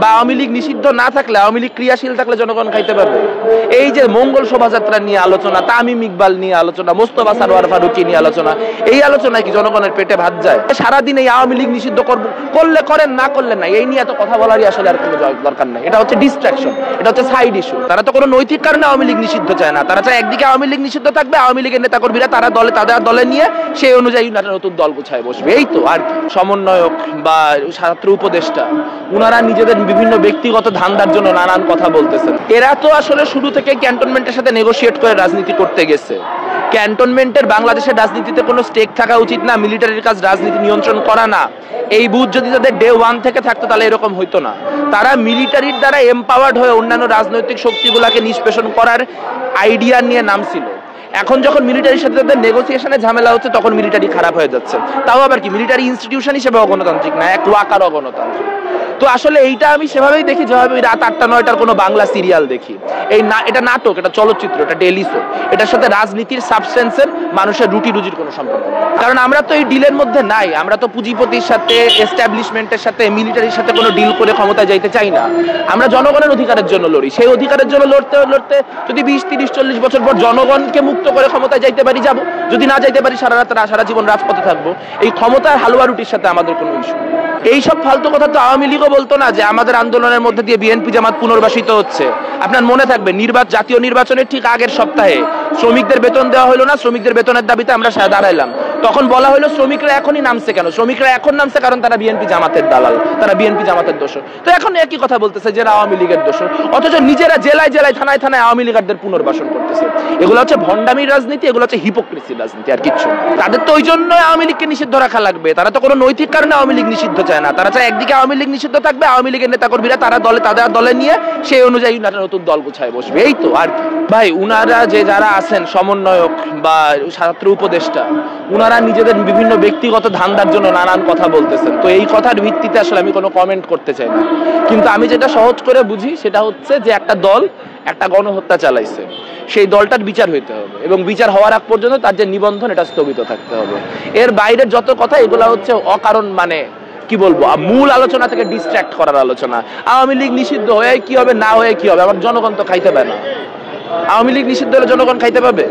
বা আওয়ামী লীগ নিষিদ্ধ না থাকলে, আওয়ামী লীগ ক্রিয়াশীল থাকলে জনগণ খাইতে পারবে। এই যে মঙ্গল শোভাযাত্রা নিয়ে আলোচনা, তামিম ইকবাল নিয়ে আলোচনা, মোস্তফা সরোয়ার ফারুকী নিয়ে আলোচনা, এই আলোচনায় কি জনগণের পেটে ভাত যায়? সারাদিন এই আওয়ামী লীগ নিষিদ্ধ করলে করেন, না করলে না, এই নিয়ে এত কথা বলারই আসলে আর কোনো দরকার নাই। এটা হচ্ছে ডিস্ট্রাকশন, এটা হচ্ছে সাইড ইস্যু। তারা তো কোনো নৈতিক কারণে আওয়ামী লীগ নিষিদ্ধ চায় না। তারা চায় একদিকে আওয়ামী লীগ নিষিদ্ধ থাকবে, আওয়ামী লীগের নেতাকর্মীরা তারা তাদের দলে নিয়ে সেই অনুযায়ী নতুন দল গুছায় বসবে, এই তো আর কি। সমন্বয়ক বা ছাত্র উপদেষ্টা উনারা নিজেদের বিভিন্ন ব্যক্তিগত ধান্দার জন্য নানান কথা বলতেছেন। এরা তো আসলে শুরু থেকে ক্যান্টনমেন্টের সাথে নেগোশিয়েট করে রাজনীতি করতে গেছে। ক্যান্টনমেন্টের বাংলাদেশের রাজনীতিতে কোনো স্টেক থাকা উচিত না, মিলিটারির কাজ রাজনীতি নিয়ন্ত্রণ করা না। এই বুথ যদি তাদের ডে 1 থেকে থাকতো তাহলে এরকম হইতো না। তারা মিলিটারির দ্বারা এম্পাওয়ার্ড হয়ে অন্যান্য রাজনৈতিক শক্তিগুলাকে নিষ্পেষণ করার আইডিয়া নিয়ে নামছিল। এখন যখন মিলিটারির সাথে তাদের নেগোসিয়েশনে ঝামেলা হচ্ছে, তখন মিলিটারি খারাপ হয়ে যাচ্ছে। তাও আবার কি, মিলিটারি ইনস্টিটিউশন হিসেবে অগণতান্ত্রিক না, এক ওয়াকার অগণতান্ত্রিক। তো আসলে এইটা আমি সেভাবেই দেখি যেভাবে রাত 8টা-9টার কোনো বাংলা সিরিয়াল দেখি। এটা নাটক, এটা চলচ্চিত্র, এটা ডেইলি শো। এটার সাথে রাজনীতির সাবস্টেন্সের, মানুষের রুটি রুজির কোনো সম্পর্ক নেই। কারণ আমরা তো এই ডিলের মধ্যে নাই। আমরা তো পুঁজিপতির সাথে, এস্টাবলিশমেন্টের সাথে, মিলিটারির সাথে কোনো ডিল করে ক্ষমতা যাইতে চাই না। আমরা জনগণের অধিকারের জন্য লড়ি। সেই অধিকারের জন্য লড়তে লড়তে যদি 20, 30, 40 বছর পর জনগণকে মুক্ত করে ক্ষমতায় যাইতে পারি, যাবো। যদি না যাইতে পারি, সারা জীবন রাজপথে থাকবো। এই ক্ষমতার হালুয়া রুটির সাথে আমাদের কোনো ইস্যু। এইসব ফালতু কথা তো আওয়ামী লীগও বলতো না, যে আমাদের আন্দোলনের মধ্যে দিয়ে বিএনপি জামাত পুনর্বাসিত হচ্ছে। আপনার মনে থাকবে, জাতীয় নির্বাচনের ঠিক আগের সপ্তাহে শ্রমিকদের বেতন দেওয়া হলো না। শ্রমিকদের বেতনের দাবিতে আমরা দাঁড়াইলাম। তখন বলা হলো শ্রমিকরা এখনই নামছে কেন? শ্রমিকরা এখন নামছে কারণ তারা বিএনপি জামাতের দালাল, তারা বিএনপি জামাতের দোষর। তো এখন একই কথা বলতেছে যে আওয়ামী লীগের দোষর, অথচ নিজেরা জেলায় জেলায়, থানায় থানায় আওয়ামী লীগারদের পুনর্বাসন করতেছে। এগুলো হচ্ছে ভণ্ডামির রাজনীতি, এগুলো হচ্ছে হিপোক্রেসির রাজনীতি, আর কিচ্ছু। তাদের তো ওই জন্য আওয়ামী লীগকে নিষিদ্ধ রাখা লাগবে। তারা তো কোনো নৈতিক কারণে আওয়ামী লীগ নিষিদ্ধ চায় না। তারা চায় একদিকে আওয়ামী লীগ নিষিদ্ধ থাকবে, আওয়ামী লীগের নেতাকর্মীরা তারা তাদের দলে নিয়ে সেই অনুযায়ী নতুন দল গুছায় বসবে, এই তো আর কি। ভাই, উনারা যারা আছেন সমন্বয়ক বা ছাত্র উপদেষ্টা, উনারা নিজেদের বিভিন্ন ব্যক্তিগত ধান্দার জন্য নানান কথা বলতেছেন। তো এই কথার ভিত্তিতে আসলে আমি কোনো কমেন্ট করতে চাই না। কিন্তু আমি যেটা সহজ করে বুঝি সেটা হচ্ছে যে একটা দল একটা গণহত্যা চালাইছে, সেই দলটার বিচার হইতে হবে, এবং বিচার হওয়ার আগ পর্যন্ত তার যে নিবন্ধন, এটা স্থগিত থাকতে হবে। এর বাইরের যত কথা, এগুলা হচ্ছে অকারণ, মানে কি বলবো, মূল আলোচনা থেকে ডিস্ট্রাক্ট করার আলোচনা। আওয়ামী লীগ নিষিদ্ধ হয়ে কি হবে, না হয়ে কি হবে, আমার জনগণ তো খাইতে পারে না। আওয়ামী লীগ নিষিদ্ধ হলে জনগণ খাইতে পাবে?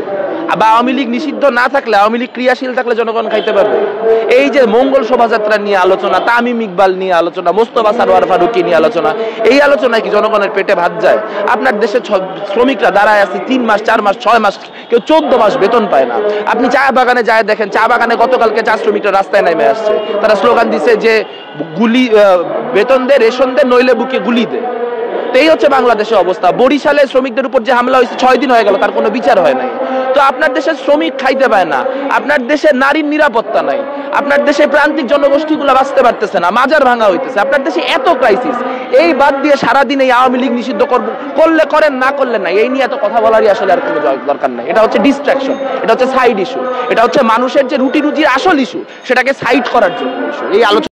বা আওয়ামী লীগ নিষিদ্ধ না থাকলে, আওয়ামী লীগ ক্রিয়াশীল থাকলে জনগণ খাইতে পারবে। এই যে মঙ্গল শোভাযাত্রা নিয়ে আলোচনা, তামিম ইকবাল নিয়ে আলোচনা, মোস্তফা সরোয়ার ফারুকী নিয়ে আলোচনা, এই আলোচনায় কি জনগণের পেটে ভাত যায়? আপনার দেশে শ্রমিকরা দাঁড়ায় আছে 3 মাস, 4 মাস, 6 মাস, কেউ 14 মাস বেতন পায় না। আপনি চা বাগানে যায় দেখেন, চা বাগানে গতকালকে চা শ্রমিকরা রাস্তায় নেমে আসছে। তারা স্লোগান দিচ্ছে যে বেতন দে, রেশন দে, নইলে বুকে গুলি দে। এই হচ্ছে বাংলাদেশের অবস্থা। বরিশালে শ্রমিকদের উপর যে হামলা হয়েছে, 6 দিন হয়ে গেল, তার কোনো বিচার হয় নাই। তো আপনার দেশের শ্রমিক খাইতে পায় না, আপনার দেশে নারীর নিরাপত্তা নাই, আপনার দেশে প্রান্তিক জনগোষ্ঠীগুলো বাঁচতে পারতেছে না, মাজার ভাঙা হইতেছে, আপনার দেশে এত ক্রাইসিস। এই বাদ দিয়ে সারাদিন এই আওয়ামী লীগ নিষিদ্ধ করলে করেন, না করলে না, এই নিয়ে এত কথা বলারই আসলে আর কোনো দরকার নাই। এটা হচ্ছে ডিস্ট্রাকশন, এটা হচ্ছে সাইড ইস্যু, এটা হচ্ছে মানুষের যে রুটি রুজির আসল ইস্যু, সেটাকে সাইড করার জন্য ইস্যু। এই আলোচনা